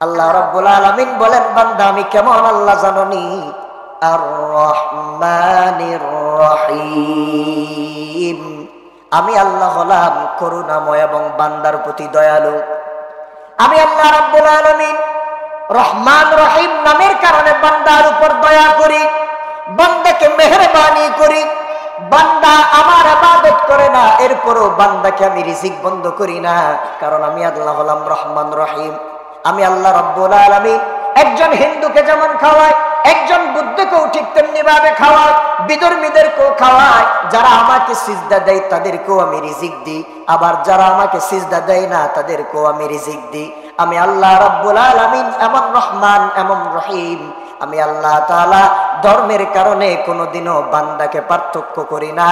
আল্লাহ রাব্বুল আলামিন বলেন, বান্দা আমি কেমন আল্লাহ জানোনি? আর রহমানির রহিম। আমি আল্লাহ হলাম করুণাময় এবং বান্দার প্রতি দয়ালু। আমি আল্লাহ রাব্বুল আলামিন রহমান রহিম নামের কারণে বান্দার উপর দয়া করি, বান্দাকে মেহেরবানি করি। বান্দা আমার ইবাদত করে না, এরপরও বান্দাকে আমি রিজিক বন্ধ করি না, কারণ আমি আল্লাহ হলাম রহমান রহিম। আমি আল্লাহ রাব্বুল আলামিন একজন হিন্দুকে যেমন খাওয়ায়, একজন বুদ্ধকেও ঠিক তেমনি ভাবে খাওয়ায়, বিধর্মীদেরকেও খাওয়ায়। যারা আমাকে সিজদা দেয় তাদেরকেও আমি রিজিক দিই, আবার যারা আমাকে সিজদা দেয় না তাদেরকেও আমি রিজিক দিই। আমি আল্লাহ রাব্বুল আলামিন এমন রহমান এমন রহিম। আমি আল্লাহ তাআলা ধর্মের কারণে কোনোদিনও বান্দাকে পার্থক্য করি না।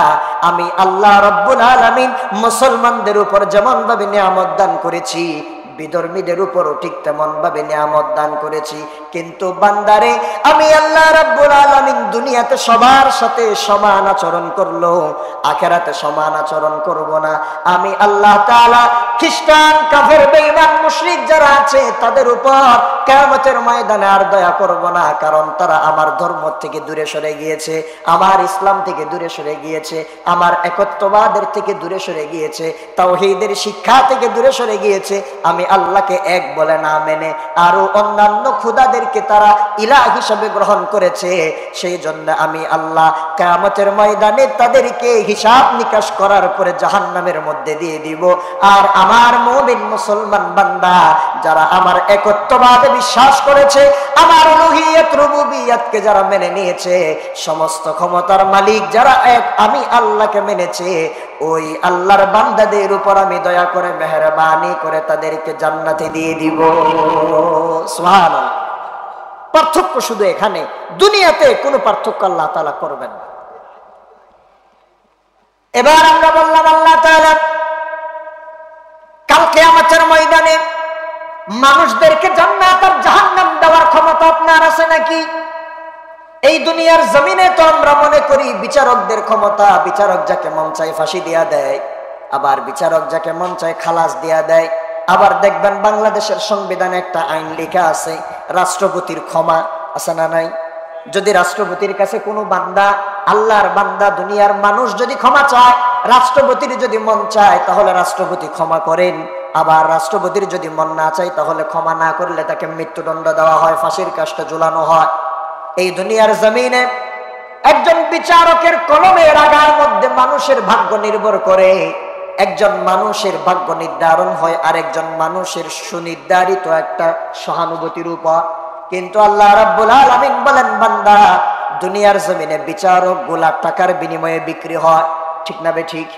আমি আল্লাহ রাব্বুল আলামিন মুসলমানদের উপর যেমন ভাবে নিয়ামত দান করেছি, বিধর্মীদের উপরও ঠিক তেমন ভাবে নিয়ামত দান করেছি। কিন্তু বান্দারে আমি আল্লাহ রাব্বুল আলামিন দুনিয়াতে সবার সাথে সমান আচরণ করলো, আখিরাতে সমান আচরণ করব না। আমি আল্লাহ তাআলা খ্রিস্টান, কাফের, বেঈমান, মুশরিক যারা আছে তাদের উপর কিয়ামতের ময়দানে আর দয়া করব না, কারণ তারা আমার ধর্ম থেকে দূরে সরে গিয়েছে, আমার ইসলাম থেকে দূরে সরে গিয়েছে, আমার একত্ববাদের থেকে দূরে সরে গিয়েছে, তাওহীদের শিক্ষা থেকে দূরে সরে গিয়েছে। আমি আল্লাহকে এক বলে না মেনে আরো অন্যান্য খোদাদেরকে তারা ইলাহ হিসেবে গ্রহণ করেছে। সেই জন্য আমি আল্লাহ কিয়ামতের ময়দানে তাদেরকে হিসাব নিকাশ করার পরে জাহান্নামের মধ্যে দিয়ে দিব। আর আমার মুমিন মুসলমান বান্দা যারা আমার একত্ববাদে বিশ্বাস করেছে, আমার উলুহিয়ত রুবুবিয়তকে যারা মেনে নিয়েছে, সমস্ত ক্ষমতার মালিক যারা এক আমি আল্লাহকে মেনেছে, ওই আল্লাহর বান্দাদের উপর আমি দয়া করে মেহেরবানি করে তাদেরকে জান্নাতে দিয়ে দিব। সুবহানাল্লাহ। পার্থক্য শুধু এখানে, দুনিয়াতে কোনো পার্থক্য আল্লাহ তাআলা করবেন না। এবার আমরা বললাম আল্লাহ তাআলা কাল কিয়ামতের ময়দানে মানুষদেরকে জান্নাত আর জাহান্নাম দেওয়ার ক্ষমতা আপনার আছে নাকি? এই দুনিয়ার জমিনে তো আমরা মনে করি বিচারকদের ক্ষমতা, বিচারক যাকে মন চায় ফাঁসি দিয়া দেয়, আবার বিচারক যাকে মন চায় খালাস দিয়া দেয়। আবার দেখবেন বাংলাদেশের সংবিধানে একটা আইন লেখা আছে, রাষ্ট্রপতির ক্ষমা আছে না নাই? যদি রাষ্ট্রপতির কাছে কোনো বান্দা, আল্লাহর বান্দা, দুনিয়ার মানুষ যদি ক্ষমা চায়, রাষ্ট্রপতির যদি মন চায় তাহলে রাষ্ট্রপতি ক্ষমা করেন। আবার রাষ্ট্রপতির যদি মন না চায় তাহলে ক্ষমা না করলে তাকে মৃত্যুদণ্ড দেওয়া হয়, ফাঁসির কাষ্ঠে ঝুলানো হয়। এই দুনিয়ার জমিনে একজন বিচারকের কলমের আগার মধ্যে মানুষের ভাগ্য নির্ভর করে। একজন মানুষের ভাগ্য নির্ধারণ হয় আরেকজন মানুষের সুনির্ধারিত একটা সহানুভূতির উপর। কিন্তু আল্লাহ রাব্বুল আলামিন বলেন, বান্দা দুনিয়ার জমিনে বিচারক গুলা টাকার বিনিময়ে বিক্রি হয়, ঠিক না বে ঠিক?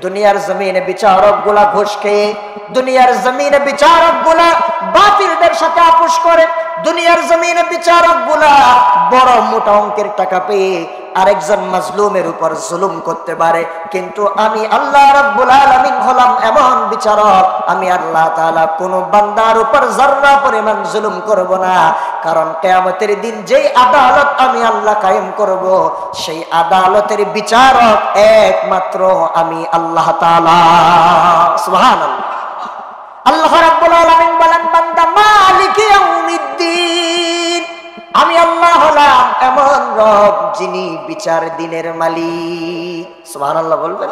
দুনিয়ার জমিনে বিচারক গুলা ঘুষ খেয়ে, দুনিয়ার জমিনে বিচারক গুলা বাতিলদের সাথে আপোষ করে, দুনিয়ার জমিনে বিচারক গুলা বড় মোটা অঙ্কের টাকা পেয়ে আরেকজন মাজলুমের উপর জুলুম করতে পারে। কিন্তু আমি আল্লাহ রাব্বুল আলামিন হলাম এমন বিচারক, আমি আল্লাহ তাআলা কোন বান্দার উপর যারা পরিমাণ জুলুম করব না। কারণ কিয়ামতের দিন যেই আদালত আমি আল্লাহ কায়েম করব, সেই আদালতের বিচারক একমাত্র আমি আল্লাহ তাআলা। সুবহানাল্লাহ। আল্লাহ রাব্বুল আলামিন বলেন, বান্দা মালিকি ইয়াউমিদ্দিন, আমি আল্লাহ হলাম এমন রব যিনি বিচার দিনের মালিক। সুবহানাল্লাহ বলবেন।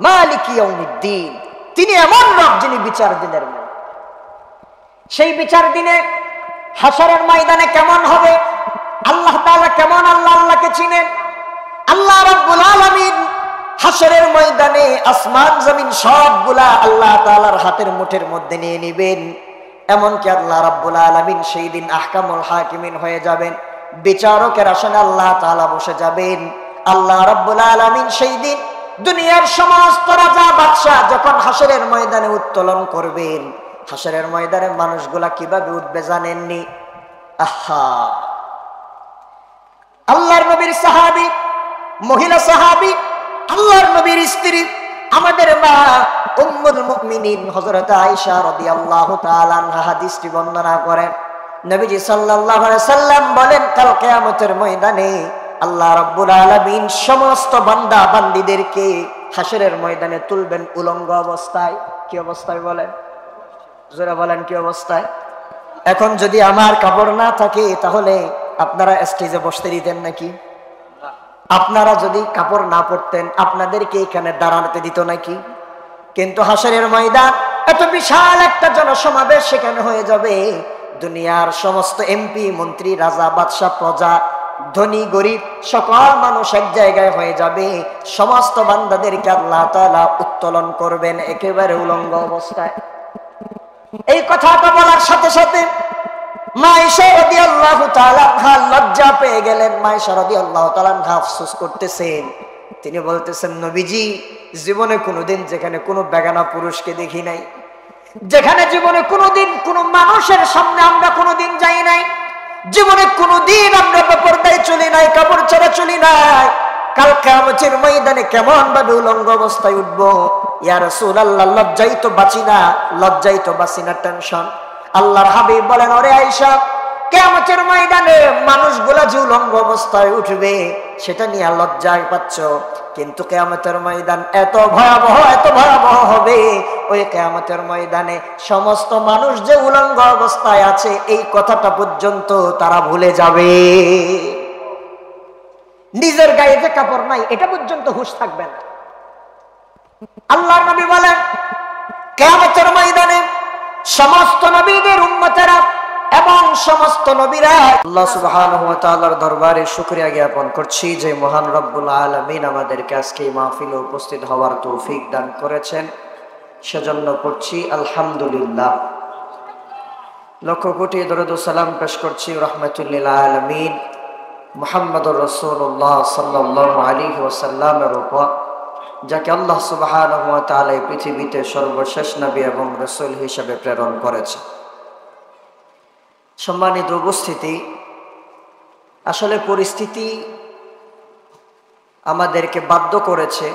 মালিকি ইয়াউমিদ্দিন, তিনি এমন রব যিনি বিচার দিনের মালিক। সেই বিচার দিনে হাসরের ময়দানে কেমন হবে, আল্লাহ তাআলা কেমন আল্লাহকে চিনেন? আল্লাহ রাব্বুল আলামিন হাসরের ময়দানে আসমান জমিন সবগুলা আল্লাহ তাআলার হাতের মুঠের মধ্যে নিয়ে নেবেন। এমনকি আল্লাহ রাব্বুল আলামিন সেই দিন আহকামুল হাকিমিন হয়ে যাবেন, বিচারকের আসনে আল্লাহ তাআলা বসে যাবেন। আল্লাহ রাব্বুল আলামিন সেই দিন দুনিয়ার সমস্ত রাজা বাদশা যখন হাসরের ময়দানে উত্তোলন করবেন, হাসরের ময়দানে মানুষগুলা কিভাবে উঠবে জানেননি? আহা, আল্লাহর নবীর সাহাবী, মহিলা সাহাবী, আল্লাহর নবীর স্ত্রী, আমাদের মা উম্মুল মুমিনিন হযরত আয়েশা রাদিয়াল্লাহু তাআলা আনহা হাদিসটি বর্ণনা করেন। নবীজি সাল্লাল্লাহু আলাইহি সাল্লাম বলেন, কাল কিয়ামতের ময়দানে আল্লাহ রাব্বুল আলামিন সমস্ত বান্দা বান্দীদেরকে হাসরের ময়দানে তুলবেন উলঙ্গ অবস্থায়। কি অবস্থায় বলেন? জোরে বলেন, কি অবস্থায়? এখন যদি আমার কাপড় না থাকে তাহলে আপনারা স্টেজে বসতে দিতেন নাকি? আপনারা যদি কাপড় না পরতেন আপনাদেরকে এখানে দাঁড়াতে দিত নাকি? কিন্তু হাসরের ময়দান এত বিশাল একটা জনসমাবেশ সেখানে হয়ে যাবে, দুনিয়ার সমস্ত এমপি মন্ত্রী রাজা বাদশাহ প্রজা ধনী গরিব সকল মানুষ এক জায়গায় হয়ে যাবে। সমস্ত বান্দাদেরকে আল্লাহ তাআলা উত্তোলন করবেন একেবারে উলঙ্গ অবস্থায়। এই কথাটা বলার সাথে সাথে মা আয়েশা রাদিয়াল্লাহু তাআলা লজ্জা পেয়ে গেলেন। মা আয়েশা রাদিয়াল্লাহু তাআলা আফসোস করতেছেন, তিনি বলতেছেন নবীজি জীবনে কোনোদিন যেখানে কোনো বেগানা পুরুষকে দেখি নাই, যেখানে জীবনে কোনোদিন কোনো মানুষের সামনে আমরা কোনোদিন যাই নাই, জীবনে কোনোদিন আমরা বেপরদায় চলি নাই, কাপড় ছাড়া চলি নাই, কাল কিয়ামতের ময়দানে কেমন ভাবে উলঙ্গ অবস্থায় উঠবো? ইয়া রাসূলুল্লাহ লজ্জাই তো বাঁচি না, লজ্জাই তো বাঁচি না, টেনশন। আল্লাহর হাবিব বলেন ওরে আয়েশা কিয়ামতের ময়দানে মানুষগুলা যে উলঙ্গ অবস্থায় উঠবে সেটা নিয়ে লজ্জায় পাচ্ছ, কিন্তু কিয়ামতের ময়দান এত ভয়াবহ হবে, ওই কিয়ামতের ময়দানে সমস্ত মানুষ যে উলঙ্গ অবস্থায় আছে এই কথাটা পর্যন্ত তারা ভুলে যাবে। নিজের গায়ে যে কাপড় নাই এটা পর্যন্ত হুঁশ থাকবে না। আল্লাহর নবী বলেন কিয়ামতের ময়দানে সমস্ত নবীদের উম্মতেরা এবং সমস্ত নবীরা আল্লাহ সুবহানাহু ওয়া তাআলার দরবারে শুকরিয়া জ্ঞাপন করছি যে মহান রব্বুল আলামিন আমাদেরকে আজকে এই মাহফিলে উপস্থিত হওয়ার তৌফিক দান করেছেন, সেজন্য পড়ছি আলহামদুলিল্লাহ। লক্ষ কোটি দরুদ ও সালাম পেশ করছি রাহমাতুল লিল আলামিন মুহাম্মদুর রাসূলুল্লাহ সাল্লাল্লাহু আলাইহি ওয়াসাল্লামের উপর, যাকে আল্লাহ সুবহানাহু ওয়া তাআলা এই পৃথিবীতে সর্বশেষ নবী এবং রাসূল হিসেবে প্রেরণ করেছে। সম্মানিত উপস্থিতি, আসলে পরিস্থিতি আমাদেরকে বাধ্য করেছে,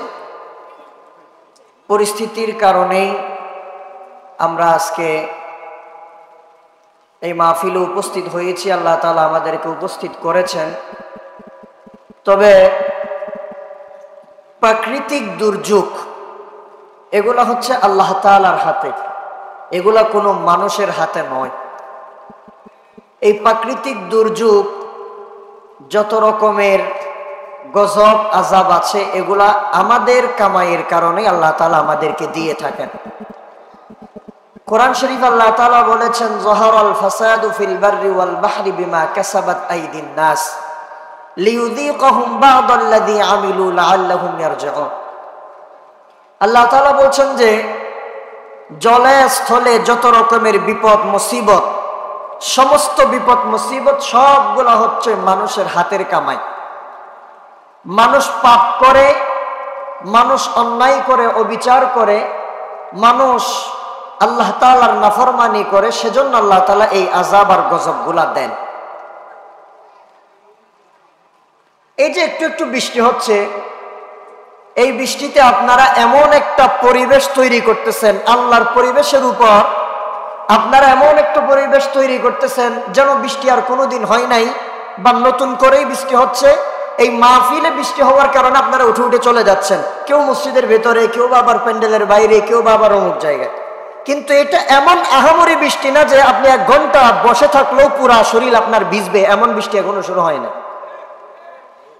পরিস্থিতির কারণেই আমরা আজকে এই মাহফিলে উপস্থিত হয়েছি, আল্লাহ তাআলা আমাদেরকে উপস্থিত করেছেন। তবে প্রাকৃতিক দুর্যোগ এগুলা হচ্ছে আল্লাহ তাআলার হাতে, এগুলা কোনো মানুষের হাতে নয়। এই প্রাকৃতিক দুর্যোগ যত রকমের গজব আযাব আছে এগুলা আমাদের কামাইয়ের কারণে আল্লাহ তাআলা আমাদেরকে দিয়ে থাকেন। কোরআন শরীফ আল্লাহ তাআলা বলেছেন যাহারাল ফাসাদু ফিল বাররি ওয়াল বাহরি বিমা কাসাবাত আইদিন নাস লিইউযীকাহুম বা'দাল্লাযী আমিলু লাআল্লাহুম ইয়ারজিউন। আল্লাহ তাআলা বলছেন যে জলে স্থলে যত রকমের বিপদ মুসিবত, সমস্ত বিপদ মুসিবত সবগুলা হচ্ছে মানুষের হাতের কামাই। মানুষ পাপ করে, মানুষ অন্যায় করে, অবিচার করে, মানুষ আল্লাহ তাআলার নাফরমানি করে, সেজন্য আল্লাহ তাআলা এই আযাব আর গজবগুলা দেন। এই যে একটু একটু বৃষ্টি হচ্ছে, এই বৃষ্টিতে আপনারা এমন একটা পরিবেশ তৈরি করতেছেন, আল্লাহর পরিবেশের উপর আপনারা এমন একটা পরিবেশ তৈরি করতেছেন যেন বৃষ্টি আর কোনোদিন হয় নাই বা নতুন করেই বৃষ্টি হচ্ছে। এই মাহফিলে বৃষ্টি হওয়ার কারণে আপনারা উঠে উঠে চলে যাচ্ছেন, কেউ মসজিদের ভেতরে, কেউ বা আবার প্যান্ডেলের বাইরে, কেউ বা আবার অমুক জায়গায়। কিন্তু এটা এমন আহামরি বৃষ্টি না যে আপনি 1 ঘন্টা বসে থাকলেও পুরা শরীর আপনার ভিজবে, এমন বৃষ্টি এখনো শুরু হয় না।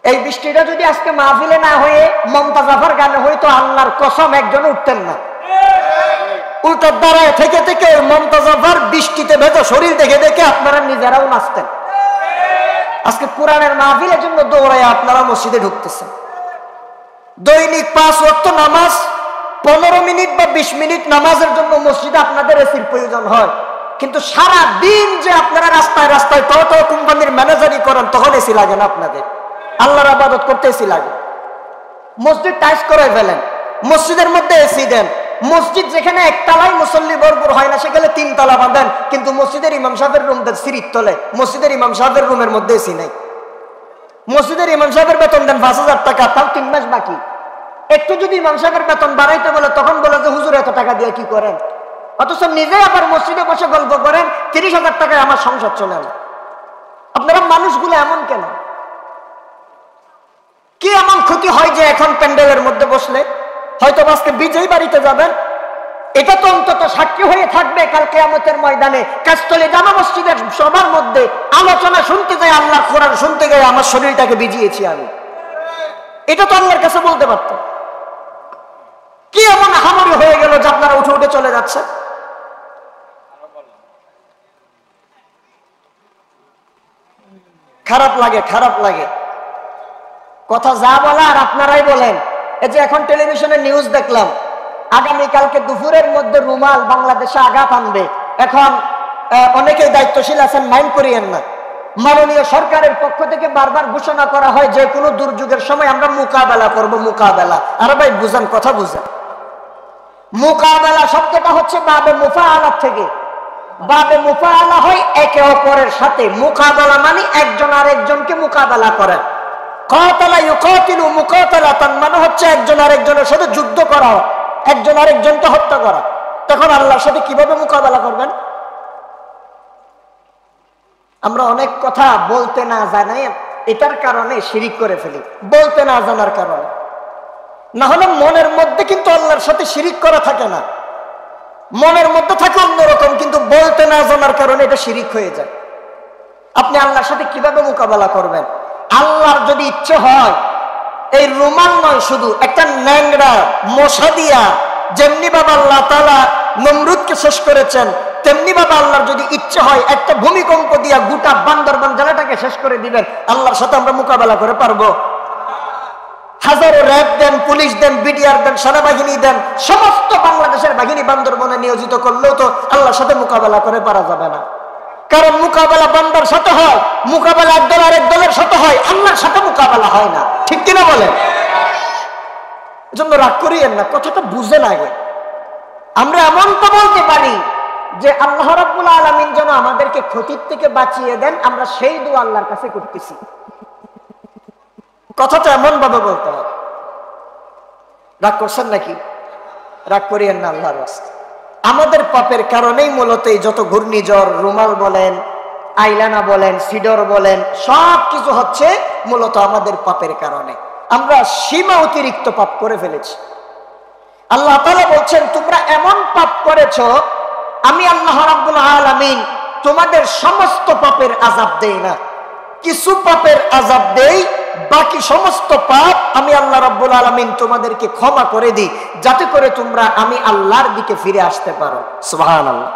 এই বৃষ্টিটা যদি আজকে মাহফিলে না হয়ে মমতাজ জাফর গানে হয়তো আল্লাহর কসম একজন উঠতেন না, উল্টো দাঁড়ায় থেকে থেকে মমতাজ জাফর বৃষ্টিতে ভেজা শরীর দেখে দেখে আপনারা নিজেরাও নাচতেন। আজকে কোরআনের মাহফিলের জন্য দৌড়ায় আপনারা মসজিদে ঢুকতেছেন। দৈনিক 5 ওয়াক্ত নামাজ 15 মিনিট বা 20 মিনিট নামাজের জন্য মসজিদে আপনাদের এসির প্রয়োজন হয়, কিন্তু সারা দিন যে আপনারা রাস্তায় রাস্তায় টো কোম্পানির ম্যানেজারি করেন তখন এসি লাগে না আপনাদের, আল্লাহর ইবাদত করতে এসি লাগে। মসজিদ টাইস করে ফেলেন, মসজিদের মধ্যে এসি দেন। মসজিদ যেখানে একতলায় মুসল্লি ভরপুর হয় না সেখানে 3 তলা বাঁধেন, কিন্তু মসজিদের ইমাম সাহেবের রুম দেন সিঁড়ির তলে, মসজিদের ইমাম সাহেবের রুমের মধ্যে এসি নাই। মসজিদের ইমাম সাহেবের বেতন দেন 5000 টাকা, তাও 3 মাস বাকি। একটু যদি ইমাম সাহেবের বেতন বাড়াইতে বলে তখন বলে যে হুজুর এত টাকা দিয়ে কি করেন, অথচ নিজে আবার মসজিদে বসে গল্প করেন 30,000 টাকায় আমার সংসার চলে না। আপনারা মানুষগুলো এমন কেন? কি এমন ক্ষতি হয় যে এখন প্যান্ডেলের মধ্যে বসলে হয়তো আজকে বিজয়ী বাড়িতে যাবেন, এটা তো অন্তত সাক্ষী হয়ে থাকবে কাল কিয়ামতের ময়দানে। কাজতলী জামা মসজিদের সবার মধ্যে আলোচনা শুনতে যাই, আল্লাহ কোরআন শুনতে গিয়ে আমার শরীরটাকে ভিজিয়েছি আমি, এটা তো আল্লাহর কাছে বলতে পারতাম। কি এমন হামরি হয়ে গেল যে আপনারা উঠে উঠে চলে যাচ্ছে? খারাপ লাগে, খারাপ লাগে। কথা যা বলা আর আপনারাই বলেন। এই যে এখন টেলিভিশনে নিউজ দেখলাম, আগামীকালকে দুপুরের মধ্যে রুমাল বাংলাদেশে আঘাত আনবে। এখন অনেকেই দায়িত্বশীল আছেন, মাইন্ড করিয়েন না। মাননীয় সরকারের পক্ষ থেকে বারবার ঘোষণা করা হয় যে কোনো দুর্যোগের সময় আমরা মোকাবেলা করব, মোকাবেলা। আরে ভাই বুঝেন, কথা বুঝেন। মোকাবেলা শব্দটা হচ্ছে বাবে মুফাআলা থেকে। বাবে মুফাআলা হয় একে অপরের সাথে। মোকাবেলা মানে একজন আর একজনকে মোকাবেলা করে। কাতালা ইউকাতিলু মুকাতালাতান মানে হচ্ছে একজন আর একজনের সাথে যুদ্ধ করা, একজন আর একজনকে হত্যা করা। তখন আল্লাহর সাথে কিভাবে মোকাবেলা করবেন? আমরা অনেক কথা বলতে না জানাই, এটার কারণে শিরিক করে ফেলি, বলতে না জানার কারণে। না হলে মনের মধ্যে কিন্তু আল্লাহর সাথে শিরিক করা থাকে না, মনের মধ্যে থাকে অন্যরকম, কিন্তু বলতে না জানার কারণে এটা শিরিক হয়ে যায়। আপনি আল্লাহর সাথে কিভাবে মোকাবেলা করবেন? আল্লাহর যদি ইচ্ছে হয়, এই রুমাল নয়, শুধু একটা ন্যাংরা মশা দিয়া যেমনি বাবা আল্লাহ তাআলা নমরুদকে শেষ করেছেন, তেমনি বাবা আল্লাহর যদি ইচ্ছে হয় একটা ভূমিকম্প দিয়া গোটা বান্দরবান জেলাটাকে শেষ করে দিবেন। আল্লাহর সাথে আমরা মোকাবেলা করে পারবো? হাজারো র্যাব দেন, পুলিশ দেন, বিডিআর দেন, সেনাবাহিনী দেন, সমস্ত বাংলাদেশের বাহিনী বান্দরবনে নিয়োজিত করলেও তো আল্লাহর সাথে মোকাবেলা করে পারা যাবে না। কারণ মোকাবেলা বান্দার সাথে হয়, মোকাবেলা একদল আরেক দলের সাথে হয়, আল্লাহর সাথে মোকাবেলা হয় না। ঠিক কিনা বলেন? এজন্য রাগ করিয়েন না, কথাটা বুঝেন আগে। আমরা এমনটা বলতে পারি যে আল্লাহ রাব্বুল আলামিন যেন আমাদেরকে ক্ষতির থেকে বাঁচিয়ে দেন, আমরা সেই দোয়া আল্লাহর কাছে করতেছি। কথাটা এমন ভাবে বলতে হবে। রাগ করছেন নাকি? রাগ করিয়েন না আল্লাহর রাস্তায়। আমাদের পাপের কারণেই মূলত এই যত ঘূর্ণিঝড়, রুমাল বলেন, আইলানা বলেন, সিডর বলেন, সব কিছু হচ্ছে মূলত আমাদের পাপের কারণে। আমরা সীমা অতিরিক্ত পাপ করে ফেলেছি। আল্লাহ তাআলা বলছেন, তোমরা এমন পাপ করেছো, আমি আল্লাহ রাব্বুল আলামিন তোমাদের সমস্ত পাপের আযাব দেই না, কিছু পাপের আযাব দেই, বাকি সমস্ত পাপ আমি আল্লাহ রাব্বুল আলামিন তোমাদেরকে ক্ষমা করে দিই, যাতে করে তোমরা আমি আল্লাহর দিকে ফিরে আসতে পারো। সুবহানাল্লাহ।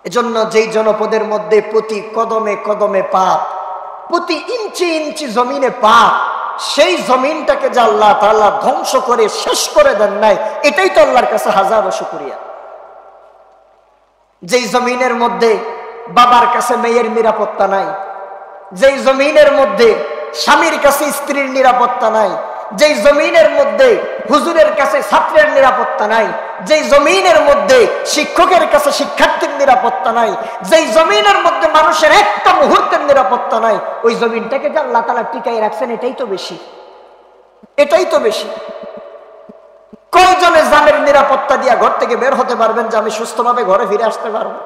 এজন্য যেই জনপদের মধ্যে প্রতি কদমে কদমে পাপ, প্রতি ইঞ্চি ইঞ্চি জমিনে পাপ, সেই জমিনটাকে যে আল্লাহ তাআলা ধ্বংস করে শেষ করে দেন নাই, এটাই তো আল্লাহর কাছে হাজারো শুকরিয়া। যেই জমিনের মধ্যে বাবার কাছে মেয়ের নিরাপত্তা নাই, যেই জমিনের মধ্যে স্বামীর কাছে স্ত্রীর নিরাপত্তা নাই, যেই জমিনের মধ্যে হুজুরের কাছে ছাত্রের নিরাপত্তা নাই, যেই জমিনের মধ্যে শিক্ষকের কাছে শিক্ষার্থীর নিরাপত্তা নাই, যেই জমিনের মধ্যে মানুষের একটা মুহূর্তের নিরাপত্তা নাই, ওই জমিনটাকে যে আল্লাহ তাআলা টিকাই রাখছেন, এটাই তো বেশি, এটাই তো বেশি। কয়জনে জানের নিরাপত্তা দিয়া ঘর থেকে বের হতে পারবেন যে আমি সুস্থভাবে ঘরে ফিরে আসতে পারবো?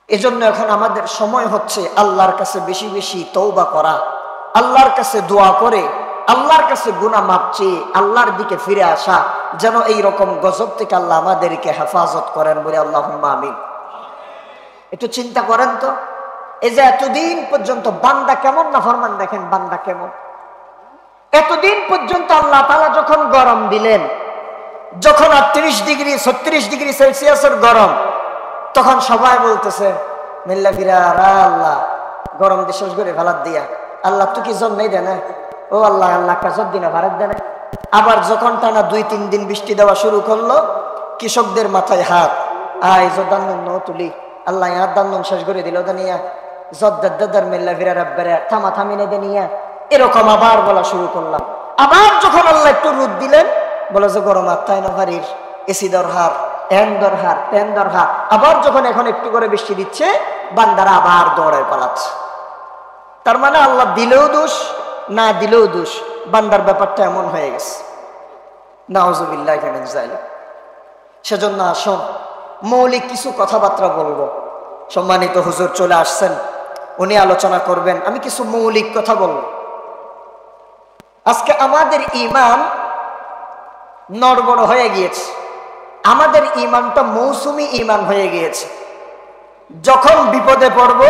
এজন্য এখন আমাদের সময় হচ্ছে আল্লাহর কাছে বেশি বেশি তওবা করা, আল্লাহর কাছে দোয়া করে, আল্লাহর কাছে গুনাহ মাপ চেয়ে আল্লাহর দিকে ফিরে আসা, যেন এই রকম গজব থেকে আল্লাহ আমাদেরকে হেফাজত করেন বলে আল্লাহুম্মা আমিন। একটু চিন্তা করেন তো, এই যে এতদিন পর্যন্ত বান্দা কেমন নাফরমান, দেখেন বান্দা কেমন। এতদিন পর্যন্ত আল্লাহ তাআলা যখন গরম দিলেন, যখন 38 ডিগ্রি 36 ডিগ্রি সেলসিয়াসের গরম, তখন সবাই বলতেছে মিল্লা ফিরা আল্লাহ গরম দিয়ে শেষ করে ফেলার দিয়া, আল্লাহ তো কি জব নেই দেয় না, ও আল্লাহ আল্লাহ কাজব দিনে ভারত দেয় না। আবার যখন টানা 2-3 দিন বৃষ্টি দেওয়া শুরু করলো, কৃষকদের মাথায় হাত, আয় জদান্ন তুলি, আল্লাহ ইহার দান্ন শেষ করে দিল দানিয়া, জদ্দার মিল্লা ফিরা রাব্বারে থামা থামিনে দেনিয়া, এরকম আবার বলা শুরু করলাম। আবার যখন আল্লাহ একটু রোদ দিলেন, বলে যে গরম আর তাই না ভারির, এসি দরকার, ফ্যান দরকার, ফ্যান দরকার। আবার যখন এখন একটু করে বৃষ্টি দিচ্ছে, বান্দারা আবার দৌড়ায় পালাচ্ছে। তার মানে আল্লাহ দিলেও দোষ, না দিলেও দোষ, বান্দার ব্যাপারটা এমন হয়ে গেছে। নাউযুবিল্লাহি মিন যালিক। সেজন্য আসুন মৌলিক কিছু কথাবার্তা বলবো। সম্মানিত হুজুর চলে আসছেন, উনি আলোচনা করবেন, আমি কিছু মৌলিক কথা বলবো। আজকে আমাদের ইমান নড়বড় হয়ে গিয়েছে, আমাদের ঈমানটা মৌসুমী ঈমান হয়ে গিয়েছে। যখন বিপদে পড়ব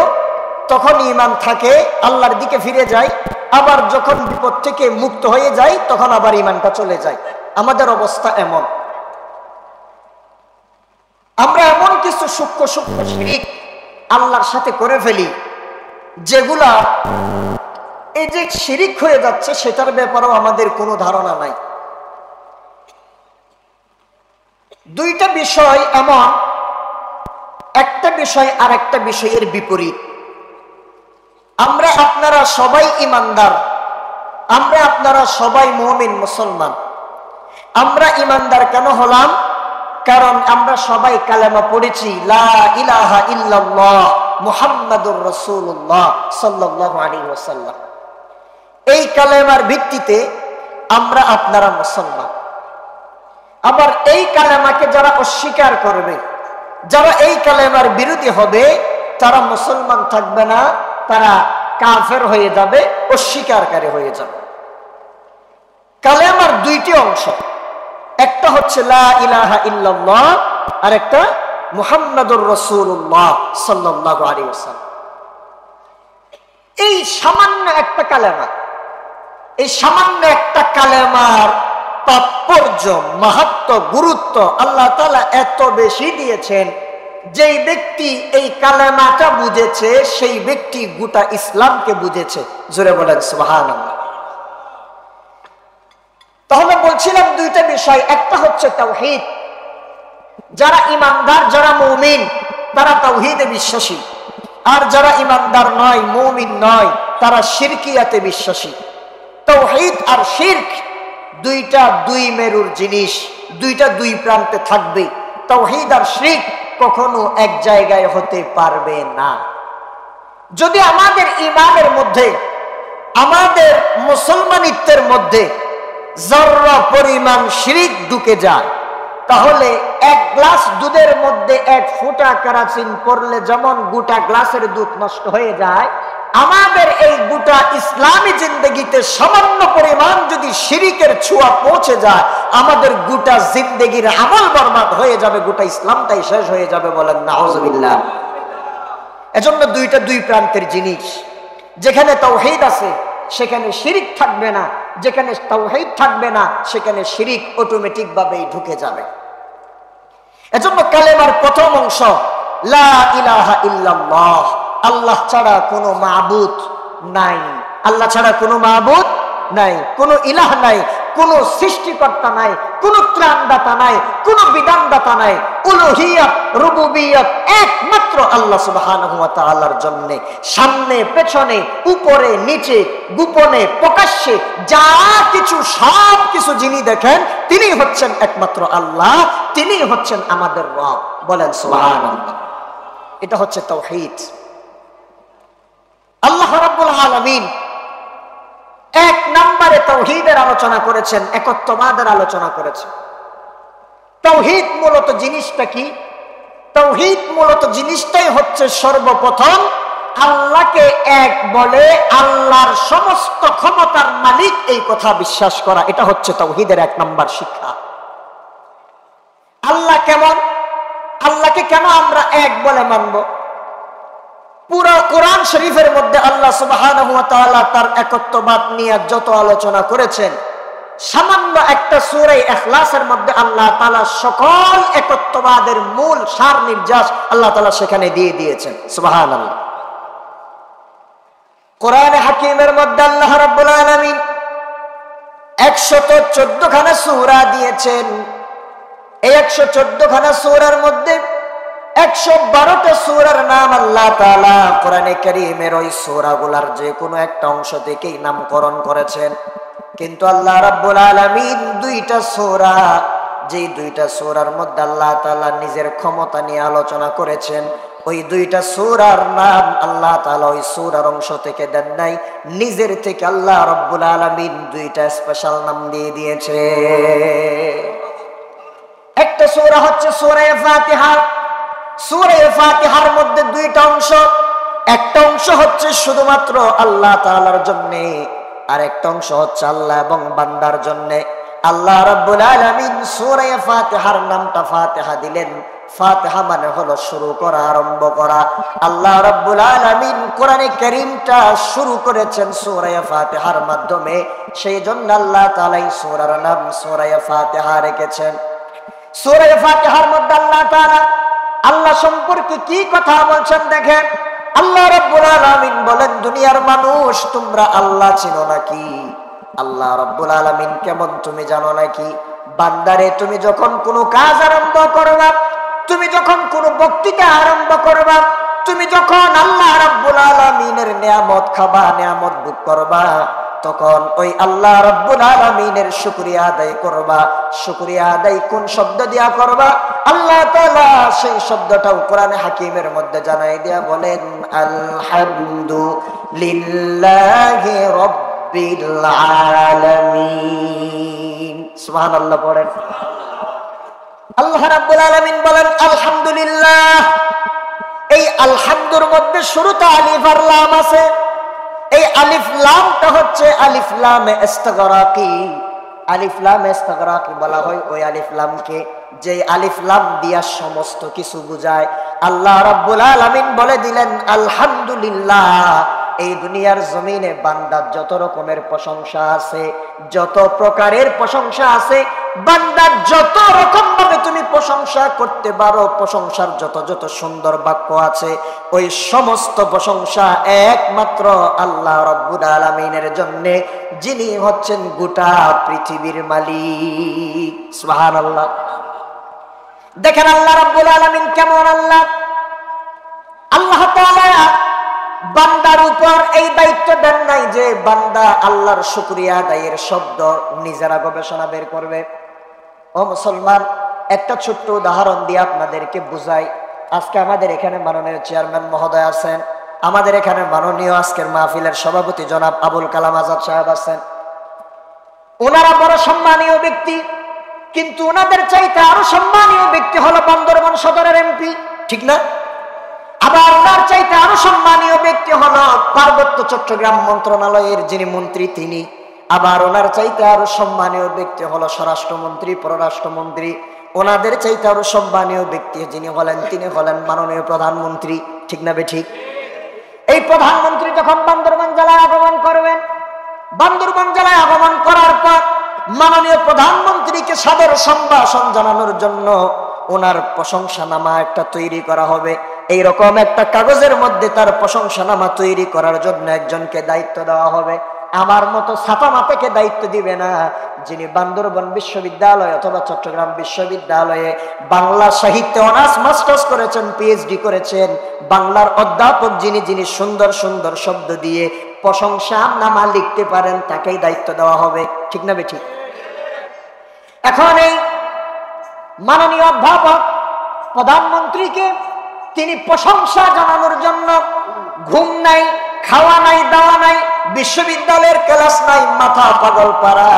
তখন ঈমান থাকে, আল্লাহর দিকে ফিরে যায়, আবার যখন বিপদ থেকে মুক্ত হয়ে যায় তখন আবার ঈমানটা চলে যায়। আমাদের অবস্থা এমন। আমরা এমন কিছু সূক্ষ্ম সূক্ষ্ম শিরক আল্লাহর সাথে করে ফেলি, যেগুলা এই যে শিরিক হয়ে যাচ্ছে সেটার ব্যাপারেও আমাদের কোনো ধারণা নাই। দুইটা বিষয় এমন, একটা বিষয় আর একটা বিষয়ের বিপরীত। আমরা আপনারা সবাই ঈমানদার, আমরা আপনারা সবাই মুমিন মুসলমান। আমরা ঈমানদার কেন হলাম? কারণ আমরা সবাই কালেমা পড়েছি, লা ইলাহা ইল্লাল্লাহ মুহাম্মাদুর রাসূলুল্লাহ সাল্লাল্লাহু আলাইহি ওয়াসাল্লাম। এই কালেমার ভিত্তিতে আমরা আপনারা মুসলমান। আবার এই কালেমাকে যারা অস্বীকার করবে, যারা এই কালেমার বিরোধী হবে, তারা মুসলমান থাকবে না, তারা কাফের হয়ে যাবে, অস্বীকারকারী হয়ে যাবে। কালেমার দুইটি অংশ, একটা হচ্ছে লা ইলাহা ইল্লাল্লাহ আর একটা মুহাম্মাদুর রাসূলুল্লাহ সাল্লাল্লাহু আলাইহি ওয়াসাল্লাম। এই সামান্য একটা কালেমা, এই সামান্য একটা কালেমার তাৎপর্য, মাহাত্ম্য, গুরুত্ব আল্লাহ তাআলা এত বেশি দিয়েছেন, যেই ব্যক্তি এই কালেমাটা বুঝেছে সেই ব্যক্তি গোটা ইসলামকে বুঝেছে। জোরে বলেন সুবহানাল্লাহ। তাহলে বলছিলাম দুইটা বিষয়, একটা হচ্ছে তাওহীদ। যারা ঈমানদার, যারা মুমিন, তারা তাওহীদে বিশ্বাসী। আর যারা ঈমানদার নয়, মুমিন নয়, তারা শিরকিয়াতে বিশ্বাসী। তাওহীদ আর শিরক দুইটা দুই মেরুর জিনিস, দুইটা দুই প্রান্তে থাকবে। তাওহীদ আর শিরক কখনো এক জায়গায় হতে পারবে না। যদি আমাদের ঈমানের মধ্যে, আমাদের মুসলমানিত্বের মধ্যে জর্রা পরিমাণ শিরক ঢুকে যায়, তাহলে এক গ্লাস দুধের মধ্যে এক ফোঁটা কেরোসিন পড়লে যেমন গোটা গ্লাসের দুধ নষ্ট হয়ে যায়, আমাদের এই গোটা ইসলামী জিন্দেগিতে সামান্য পরিমাণ যদি শিরকের ছোঁয়া পৌঁছে যায়, আমাদের গোটা জিন্দেগির আমল বরবাদ হয়ে যাবে, গোটা ইসলামটাই শেষ হয়ে যাবে। বলেন নাউজুবিল্লাহ। এজন্য দুইটা দুই প্রান্তের জিনিস। যেখানে তাওহীদ আছে সেখানে শিরিক থাকবে না, যেখানে তাওহীদ থাকবে না সেখানে শিরিক অটোমেটিক ভাবেই ঢুকে যাবে। এজন্য কালেমার প্রথম অংশ লা ইলাহা ইল্লাল্লাহ, আল্লাহ ছাড়া কোনো মাবুদ নাই, আল্লাহ ছাড়া কোনো মাবুদ নাই, কোনো ইলাহ নাই, কোনো সৃষ্টিকর্তা নাই, কোনো ত্রাণদাতা নাই, কোনো বিধানদাতা নাই। উলুহিয়ত, রুবুবিয়ত একমাত্র আল্লাহ সুবহানাহু ওয়া তাআলার জন্য। সামনে পেছনে, উপরে নিচে, গোপনে প্রকাশ্যে যা কিছু, সব কিছু যিনি দেখেন তিনি হচ্ছেন একমাত্র আল্লাহ, তিনি হচ্ছেন আমাদের রব। বলেন সুবহানাল্লাহ। এটা হচ্ছে তাওহীদ। আল্লাহ রাব্বুল আলামিন এক নম্বরে তাওহীদের আলোচনা করেছেন, একত্ববাদের আলোচনা করেছেন। তাওহীদ মূলত জিনিসটা কি? তাওহীদ মূলত জিনিসটাই হচ্ছে সর্বপ্রথম আল্লাহকে এক বলে আল্লাহর সমস্ত ক্ষমতার মালিক এই কথা বিশ্বাস করা। এটা হচ্ছে তাওহীদের এক নম্বর শিক্ষা। আল্লাহ কেমন? আল্লাহকে কেন আমরা এক বলে মানব? পুরো কোরআন শরীফের মধ্যে আল্লাহ সুবহানাহু ওয়া তাআলা তার একত্ববাদ নিয়ে যত আলোচনা করেছেন, সামান্য একটা সূরা ইখলাসের মধ্যে আল্লাহ তাআলা সকল একত্ববাদের মূল সার নির্যাস আল্লাহ তাআলা সেখানে দিয়ে দিয়েছেন। সুবহানাল্লাহ। কোরআনে হাকিমের মধ্যে আল্লাহ রাব্বুল আলামিন 114 খানা সূরা দিয়েছেন। এই 114 খানা সূরার মধ্যে 112টা সূরার নাম আল্লাহ তাআলা কোরআনে কারীমের ওই সূরাগুলোর যে কোনো একটা অংশ থেকেই নামকরণ করেছেন। কিন্তু আল্লাহ রাব্বুল আলামিন দুইটা সূরা, যেই দুইটা সূরার মধ্যে আল্লাহ তাআলা নিজের ক্ষমতা নিয়ে আলোচনা করেছেন, ওই দুইটা সূরার নাম আল্লাহ তাআলা ওই সূরার অংশ থেকে দেন নাই, নিজের থেকে আল্লাহ রাব্বুল আলামিন দুইটা স্পেশাল নাম দিয়ে দিয়েছে। একটা সূরা হচ্ছে সূরা ফাতিহা। সূরা ফাতিহার মধ্যে দুইটা অংশ, একটা অংশ হচ্ছে শুধুমাত্র আল্লাহ তাআলার জন্য, আর একটা অংশ হচ্ছে আল্লাহ এবং বান্দার জন্য। আল্লাহ রাব্বুল আলামিন সূরা ফাতিহার নামটা ফাতিহা দিলেন। ফাতিহা মানে হলো শুরু করা, আরম্ভ করা। আল্লাহ রাব্বুল আলামিন কোরআনে কারীমটা শুরু করেছেন সূরা ফাতিহার মাধ্যমে, সেই জন্য আল্লাহ তাআলা এই সূরার নাম সূরা ফাতিহা রেখেছেন। সূরা ফাতিহার মধ্যে আল্লাহ তাআলা আল্লাহ সম্পর্কে কি কথা বলছেন দেখেন। আল্লাহ রাব্বুল আলামিন বলেন, দুনিয়ার মানুষ তোমরা আল্লাহ চিনো নাকি? আল্লাহ রাব্বুল আলামিন কেমন তুমি জানো নাকি? বান্দারে, তুমি যখন কোনো কাজ আরম্ভ করবা, তুমি যখন কোনো বক্তৃতা আরম্ভ করবা, তুমি যখন আল্লাহ রাব্বুল আলামিনের নিয়ামত খাবা, নিয়ামত ভোগ করবা, তখন ওই আল্লাহ রাব্বুল আলামিনের শুকরিয়া আদায় করবা। শুকরিয়া আদায় কোন শব্দ দিয়া করবা? আল্লাহ তাআলা সেই শব্দটাও কোরআনে হাকিমের মধ্যে জানাই দিয়া বলেন, আলহামদুলিল্লাহি রাব্বিল আলামিন। সুবহানাল্লাহ পড়েন। আল্লাহ রাব্বুল আলামিন বলেন আলহামদুলিল্লাহ। এই আলহামদুর মধ্যে শুরুতে আলিফ আর লাম আছে। এই আলিফ লামটা হচ্ছে আলিফ লাম ইস্তিগরাকি। আলিফ লাম ইস্তিগরাকি বলা হয় ওই আলিফ লামকে, যে আলিফ লাম দিয়া সমস্ত কিছু বোঝায়। আল্লাহ রাব্বুল আলামিন বলে দিলেন আলহামদুলিল্লাহ। এই দুনিয়ার জমিনে বান্দার যত রকমের প্রশংসা আছে, যত প্রকারের প্রশংসা আছে, বান্দার যত রকম ভাবে তুমি প্রশংসা করতে পারো, প্রশংসার যত যত সুন্দর বাক্য আছে, ওই সমস্ত প্রশংসা একমাত্র আল্লাহ রাব্বুল আলামিনের জন্য, যিনি হচ্ছেন গোটা পৃথিবীর মালিক। সুবহানাল্লাহ। দেখেন আল্লাহ রাব্বুল আলামিন কেমন আল্লাহ। আল্লাহ তাআলা বান্দার উপর এই দায়িত্ব দেন নাই যে বান্দা আল্লাহর শুকরিয়া আদায়ের শব্দ নিজেরা গবেষণা বের করবে। ও মুসলমান, একটা ছোট্ট উদাহরণ দিয়ে আপনাদেরকে বুঝাই। আজকে আমাদের এখানে মাননীয় চেয়ারম্যান মহোদয় আছেন, আমাদের এখানে মাননীয় আজকের মাহফিলের সভাপতি জনাব আবুল কালাম আজাদ সাহেব আছেন। ওনারা বড় সম্মানীয় ব্যক্তি, কিন্তু ওনাদের চাইতে আরো সম্মানীয় ব্যক্তি হলো বান্দরবান সদরের এমপি, ঠিক না? আবার ওনার চাইতে আরো সম্মানীয় ব্যক্তি হলো পার্বত্য চট্টগ্রাম মন্ত্রণালয়ের যিনি মন্ত্রী তিনি। আবার ওনার চাইতে আরো সম্মানীয় ব্যক্তি হলো স্বরাষ্ট্রমন্ত্রী, পররাষ্ট্রমন্ত্রী। ওনাদের চাইতে আরো সম্মানীয় ব্যক্তি যিনি হলেন, তিনি হলেন মাননীয় প্রধানমন্ত্রী, ঠিক না বে ঠিক? এই প্রধানমন্ত্রী যখন বান্দরবান জেলায় আগমন করবেন, বান্দরবান জেলায় আগমন করার পর মাননীয় প্রধানমন্ত্রীকে সাদর সম্ভাষণ জানানোর জন্য ওনার প্রশংসানামা একটা তৈরি করা হবে। এইরকম একটা কাগজের মধ্যে তার প্রশংসানামা তৈরি করার জন্য একজনকে দায়িত্ব দেওয়া হবে। আমার মতো ছাতা মাতাকে দায়িত্ব দিবে না, যিনি বান্দরবান বিশ্ববিদ্যালয় অথবা চট্টগ্রাম বিশ্ববিদ্যালয়ে বাংলা সাহিত্যে অনার্স মাস্টার্স করেছেন, পিএইচডি করেছেন, বাংলার অধ্যাপক যিনি, যিনি সুন্দর সুন্দর শব্দ দিয়ে প্রশংসানামা লিখতে পারেন, তাকেই দায়িত্ব দেওয়া হবে, ঠিক না বে ঠিক? এখন এই মাননীয় অধ্যাপক প্রধানমন্ত্রীকে তিনি প্রশংসা জানানোর জন্য ঘুম নাই, খাওয়া নাই, দাওয়া নাই, বিশ্ববিদ্যালয়ের ক্লাস নাই, মাথা পাগল পারা,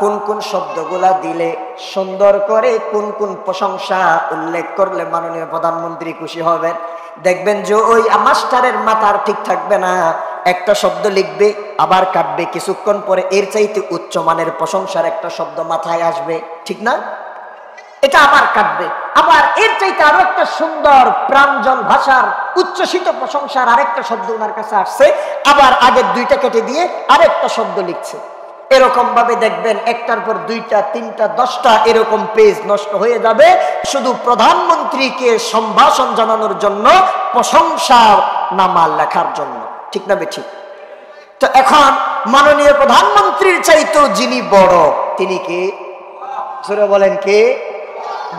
কোন কোন শব্দগুলা দিলে সুন্দর করে কোন কোন প্রশংসা উল্লেখ করলে মাননীয় প্রধানমন্ত্রী খুশি হবেন। দেখবেন যে ওই মাস্টারের মাথার ঠিক থাকবে না, একটা শব্দ লিখবে আবার কাটবে, কিছুক্ষণ পরে এর চাইতে উচ্চমানের প্রশংসার একটা শব্দ মাথায় আসবে, ঠিক না? এটা আবার কাটবে, আবার এর চাইতে আরো একটা সুন্দর প্রাঞ্জল ভাষার উচ্ছ্বসিত প্রশংসার আরেকটা শব্দ ওনার কাছে আসছে, আবার আগের দুইটা কেটে দিয়ে আরেকটা শব্দ লিখছে। এরকম ভাবে দেখবেন একটার পর দুইটা, তিনটা, 10টা এরকম পেজ নষ্ট হয়ে যাবে শুধু প্রধানমন্ত্রীকে সম্ভাষণ জানানোর জন্য, প্রশংসা নামা লেখার জন্য, ঠিক না বেঠিক? তো এখন মাননীয় প্রধানমন্ত্রীর চাইতেও যিনি বড়, তিনি কে? জোরে বলেন কে?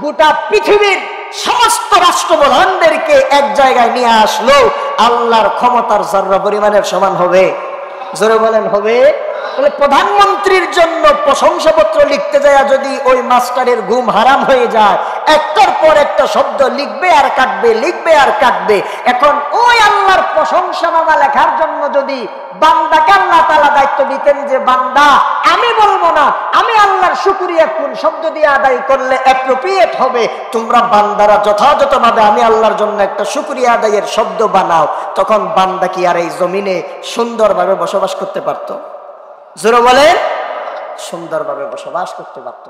গোটা পৃথিবীর সমস্ত রাষ্ট্রপ্রধানদেরকে এক জায়গায় নিয়ে আসলো, আল্লাহর ক্ষমতার জর্রা পরিমাণের সমান হবে। জোরে বলেন হবে? তাহলে প্রধানমন্ত্রীর জন্য প্রশংসাপত্র লিখতে যায় যদি ওই মাস্টারের ঘুম হারাম হয়ে যায়, একটার পর একটা শব্দ লিখবে আর কাটবে, লিখবে আর কাটবে। এখন ওই আল্লাহর প্রশংসানামা লেখার জন্য যদি বান্দাকে আল্লাহ তাআলা দায়িত্ব দিতেন যে বান্দা আমি বলবো না, আমি আল্লাহর শুকরিয়া কোন শব্দ দিয়ে আদায় করলে অ্যাপ্রোপ্রিয়েট হবে, তোমরা বান্দারা যথাযথভাবে আমি আল্লাহর জন্য একটা শুকরিয়া আদায়ের শব্দ বানাও, তখন বান্দা কি আর এই জমিনে সুন্দরভাবে বসবাস করতে পারতো? জোরে বলেন, সুন্দরভাবে বসবাস করতে পারত।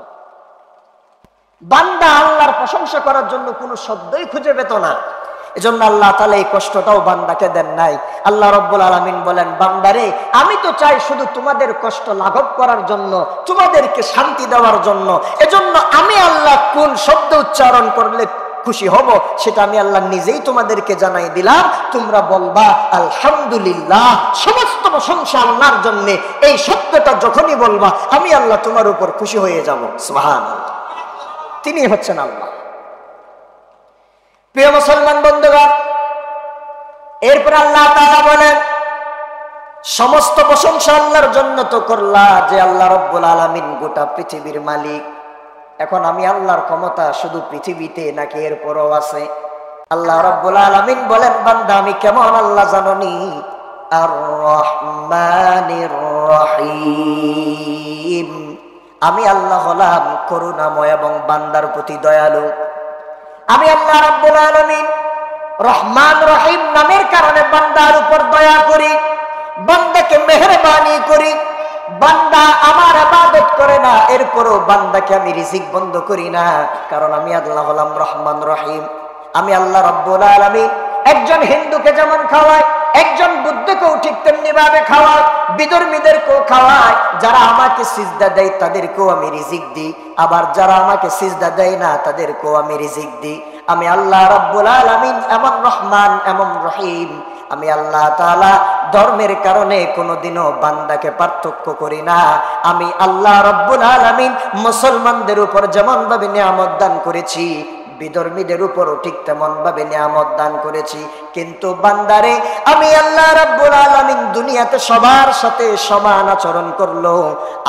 বান্দা আল্লাহর প্রশংসা করার জন্য কোনো শব্দই খুঁজে পেত না। এজন্য আল্লাহ তাআলা এই কষ্টটাও বান্দাকে দেন নাই। আল্লাহ রাব্বুল আলামিন বলেন, বান্দারে আমি তো চাই শুধু তোমাদের কষ্ট লাঘব করার জন্য, তোমাদেরকে শান্তি দেওয়ার জন্য। এজন্য আমি আল্লাহ কোন শব্দ উচ্চারণ করলে খুশি হব সেটা আমি আল্লাহ নিজেই তোমাদেরকে জানাই দিলাম। তোমরা বলবা আলহামদুলিল্লাহ, সমস্ত প্রশংসা আল্লাহর জন্য। এই শব্দটা যখনই বলবা আমি আল্লাহ তোমার উপর খুশি হয়ে যাব। সুবহানাল্লাহ, তিনি হচ্ছেন আল্লাহ। প্রিয় মুসলমান বন্ধুগণ, এরপর আল্লাহ তাআলা বলেন, সমস্ত প্রশংসা আল্লাহর জন্য তো করলা যে আল্লাহ রাব্বুল আলামিন গোটা পৃথিবীর মালিক। এখন আমি আল্লাহর ক্ষমতা শুধু পৃথিবীতে নাকি এরপরও আছে? আল্লাহ রাব্বুল আলামিন বলেন, বান্দা আমি কেমন আল্লাহ জানোনি? আর রহমানির রহিম, আমি আল্লাহ হলাম করুণাময় এবং বান্দার প্রতি দয়ালু। আমি আল্লাহ রাব্বুল আলামিন রহমান রহিম নামের কারণে বান্দার উপর দয়া করি, বান্দাকে মেহেরবানি করি। বান্দা আমার ইবাদত করে না, এরপরও বান্দাকে আমি রিজিক বন্ধ করি না, কারণ আমি আল্লাহ হলাম রহমান রহিম। আমি আল্লাহ রাব্বুল আলামিন একজন হিন্দুকে যেমন খাওয়ায়, একজন বুদ্ধকেও ঠিক তেমনি ভাবে খাওয়ায়, বিধর্মীদেরকেও খাওয়ায়। যারা আমাকে সিজদা দেয় তাদেরকেও আমি রিজিক দিই, আবার যারা আমাকে সিজদা দেয় না তাদেরকেও আমি রিজিক দিই। আমি আল্লাহ রাব্বুল আলামিন এমন রহমান এমন রহিম। আমি আল্লাহ তাআলা ধর্মের কারণে কোনোদিনও বান্দাকে পার্থক্য করি না। আমি আল্লাহ রাব্বুল আলামিন মুসলমানদের উপর যেমন ভাবে নিয়ামত দান করেছি, বিধর্মীদের উপরও ঠিক তেমন ভাবে নিয়ামত দান করেছি। কিন্তু বান্দারে আমি আল্লাহ রাব্বুল আলামিন দুনিয়াতে সবার সাথে সমান আচরণ করলো,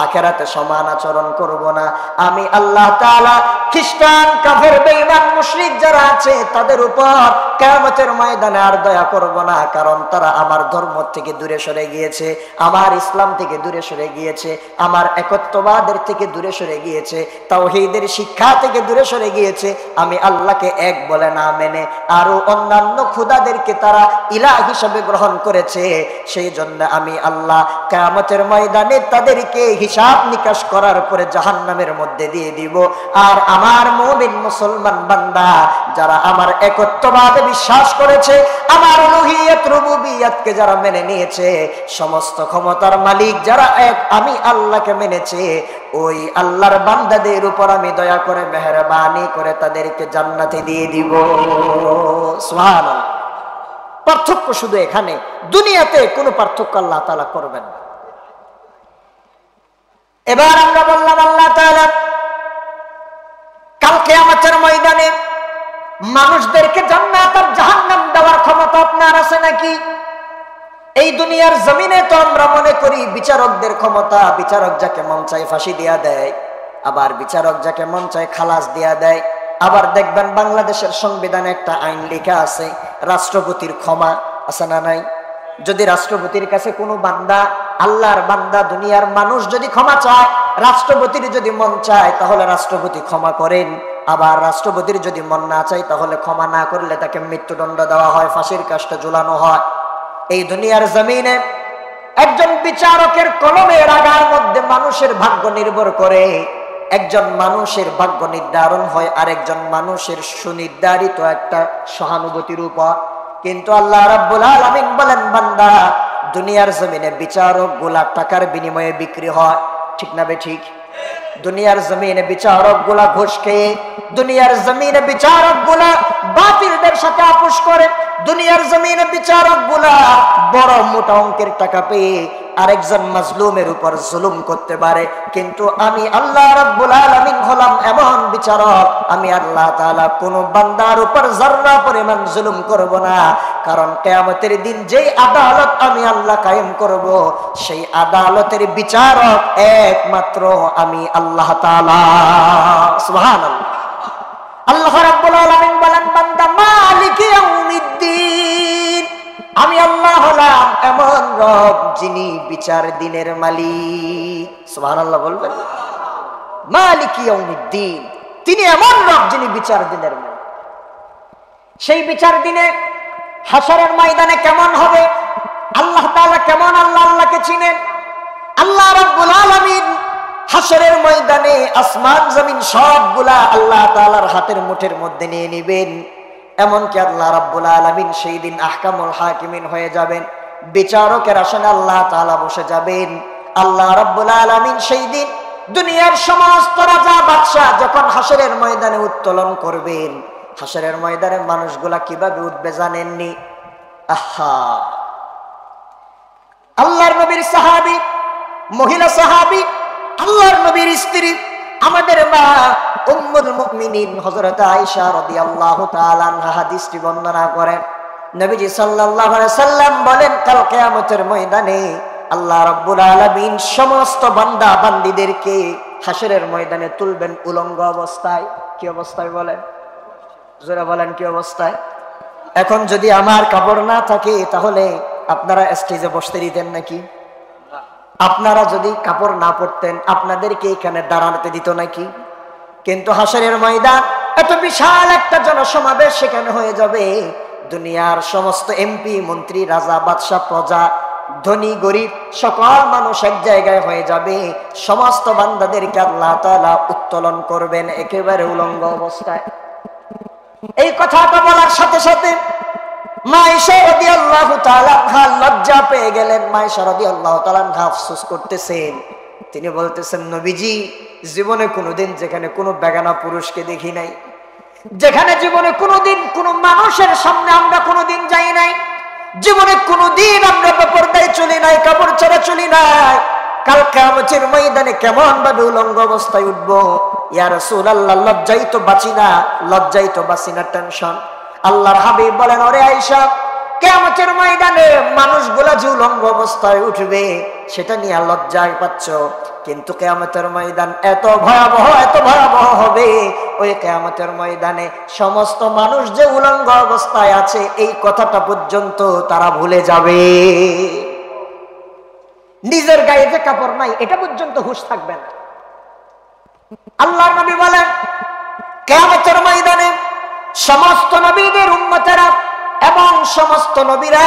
আখিরাতে সমান আচরণ করব না। আমি আল্লাহ তাআলা খ্রিস্টান, কাফের, বেঈমান, মুশরিক যারা আছে তাদের উপর কিয়ামতের ময়দানে আর দয়া করব না, কারণ তারা আমার ধর্ম থেকে দূরে সরে গিয়েছে, আমার ইসলাম থেকে দূরে সরে গিয়েছে, আমার একত্ববাদের থেকে দূরে সরে গিয়েছে, তাওহীদের শিক্ষা থেকে দূরে সরে গিয়েছে। আমি আল্লাহকে এক বলে না মেনে আরো অন্যান্য খোদাদেরকে তারা ইলাহ হিসেবে গ্রহণ করেছে। সেই জন্য আমি আল্লাহ কিয়ামতের ময়দানে তাদেরকে হিসাব নিকাশ করার পরে জাহান্নামের মধ্যে দিয়ে দিব। আর আমার মুমিন মুসলমান বান্দা যারা আমার একত্ববাদে বিশ্বাস করেছে, আমার উলুহিয়ত রুবুবিয়তকে যারা মেনে নিয়েছে, সমস্ত ক্ষমতার মালিক যারা এক আমি আল্লাহকে মেনেছে, ওই আল্লাহর বান্দাদের উপর আমি দয়া করে মেহেরবানি করে তাদেরকে জান্নাতে দিয়ে দিব। সুবহানাল্লাহ। পার্থক্য শুধু এখানে, দুনিয়াতে কোনো পার্থক্য আল্লাহ তাআলা করবেন না। এবার আমরা বললাম আল্লাহ তাআলা কাল কিয়ামতের ময়দানে মানুষদেরকে জান্নাত আর জাহান্নাম দেওয়ার ক্ষমতা আপনার আছে নাকি? এই দুনিয়ার জমিনে তো আমরা মনে করি বিচারকদের ক্ষমতা, বিচারক যাকে মন চায় ফাঁসি দিয়া দেয়, আবার বিচারক যাকে মন চায় খালাস দিয়া দেয়। আবার দেখবেন বাংলাদেশের সংবিধানে একটা আইন লেখা আছে, রাষ্ট্রপতির ক্ষমা আছে না নাই? যদি রাষ্ট্রপতির কাছে কোনো বান্দা, আল্লাহর বান্দা, দুনিয়ার মানুষ যদি ক্ষমা চায়, রাষ্ট্রপতির যদি মন চায় তাহলে রাষ্ট্রপতি ক্ষমা করেন। আবার রাষ্ট্রপতির যদি মন না চায় তাহলে ক্ষমা না করলে তাকে মৃত্যুদণ্ড দেওয়া হয়, ফাঁসির কাষ্ঠে ঝুলানো হয়। এই দুনিয়ার জমিনে একজন বিচারকের কলমের আগার মধ্যে মানুষের ভাগ্য নির্ভর করে। একজন মানুষের ভাগ্য নির্ধারণ হয় আরেকজন মানুষের সুনির্ধারিত একটা সহানুভূতির উপর। কিন্তু আল্লাহ রাব্বুল আলামিন বলেন, বান্দা দুনিয়ার জমিনে বিচারক গুলা টাকার বিনিময়ে বিক্রি হয়, ঠিক না বেঠিক? দুনিয়ার জমিনে বিচারক গুলা ঘুষ খেয়ে, দুনিয়ার জমিনে বিচারক গুলা বাতিলদের সাথে আপোষ করে, দুনিয়ার জমিনে বিচারক গুলা বড় মোটা অঙ্কের টাকা পেয়ে আরেকজন মাজলুমের উপর জুলুম করতে পারে। কিন্তু আমি আল্লাহ রাব্বুল আলামিন হলাম এমন বিচারক, আমি আল্লাহ তাআলা কোন বান্দার উপর যারা পরিমাণ জুলুম করব না। কারণ কিয়ামতের দিন যেই আদালত আমি আল্লাহ কায়েম করব, সেই আদালতের বিচারক একমাত্র আমি আল্লাহ তাআলা। সুবহানাল্লাহ। আল্লাহ রাব্বুল আলামিন বলেন, বান্দা মালিকি ইয়াউমিদ্দিন, আমি আল্লাহ হলাম এমন রব যিনি বিচার দিনের মালিক। সুবহানাল্লাহ বলবেন। মালিকি ইয়াউমিদ্দিন, তিনি এমন রব যিনি বিচার দিনের মালিক। সেই বিচার দিনে হাসরের ময়দানে কেমন হবে, আল্লাহ তাআলা কেমন আল্লাহকে চিনেন। আল্লাহ রাব্বুল আলামিন হাসরের ময়দানে আসমান জমিন সবগুলা আল্লাহ তাআলার হাতের মুঠের মধ্যে নিয়ে নেবেন। এমনকি আল্লাহ রাব্বুল আলামিন সেই দিন আহকামুল হাকিমিন হয়ে যাবেন, বিচারকের আসনে আল্লাহ তাআলা বসে যাবেন। আল্লাহ রাব্বুল আলামিন সেই দিন দুনিয়ার সমস্ত রাজা বাদশা যখন হাসরের ময়দানে উত্তোলন করবেন, হাসরের ময়দানে মানুষগুলা কিভাবে উঠবে জানেননি? আহা, আল্লাহর নবীর সাহাবী, মহিলা সাহাবী, আল্লাহর নবীর স্ত্রী, আমাদের মা উম্মুল মুমিনিন হযরত আয়েশা রাদিয়াল্লাহু তাআলা আনহা হাদিসটি বর্ণনা করেন। নবীজি সাল্লাল্লাহু আলাইহি সাল্লাম বলেন, কাল কিয়ামতের ময়দানে আল্লাহ রাব্বুল আলামিন সমস্ত বান্দা বান্দীদেরকে হাসরের ময়দানে তুলবেন উলঙ্গ অবস্থায়। কি অবস্থায় বলেন? জোরে বলেন, কি অবস্থায়? এখন যদি আমার কাপড় না থাকে তাহলে আপনারা স্টেজে বসতে দিতেন নাকি? আপনারা যদি কাপড় না পরতেন আপনাদেরকে এখানে দাঁড়াতে দিত নাকি? কিন্তু হাসরের ময়দান এত বিশাল একটা জনসমাবেশ সেখানে হয়ে যাবে। দুনিয়ার সমস্ত এমপি, মন্ত্রী, রাজা, বাদশা, প্রজা, ধনী গরিব সকল মানুষ এক জায়গায় হয়ে যাবে। সমস্ত বান্দাদেরকে আল্লাহ তাআলা উত্তোলন করবেন একেবারে উলঙ্গ অবস্থায়। এই কথাটা বলার সাথে সাথে মা আয়েশা রাদিয়াল্লাহু তাআলা আনহা লজ্জা পেয়ে গেলেন। মা আয়েশা রাদিয়াল্লাহু তাআলা আনহা আফসোস করতেছেন। তিনি বলতেছেন, নবীজি, জীবনে কোনোদিন যেখানে কোনো বেগানা পুরুষকে দেখি নাই, যেখানে জীবনে কোনোদিন কোনো মানুষের সামনে আমরা কোনোদিন যাই নাই, জীবনে কোনোদিন আমরা বেপরদায় চলি নাই, কাপড় ছাড়া চলি নাই, কাল কিয়ামতের ময়দানে কেমন ভাবে উলঙ্গ অবস্থায় উঠবো? ইয়া রাসূলুল্লাহ, লজ্জাই তো বাঁচি না, লজ্জাই তো বাঁচি না, টেনশন। আল্লাহর হাবিব বলেন, ওরে আয়েশা, কিয়ামতের ময়দানে মানুষগুলা যে উলঙ্গ অবস্থায় উঠবে সেটা নিয়ে লজ্জায় পাচ্ছ, কিন্তু কিয়ামতের ময়দান এত ভয়াবহ, এত ভয়াবহ হবে, ওই কিয়ামতের ময়দানে সমস্ত মানুষ যে উলঙ্গ অবস্থায় আছে এই কথাটা পর্যন্ত তারা ভুলে যাবে। নিজের গায়ে যে কাপড় নাই এটা পর্যন্ত হুঁশ থাকবে না। আল্লাহর নবী বলেন, কিয়ামতের ময়দানে সমস্ত নবীদের উম্মতেরা এবং সমস্ত নবীরা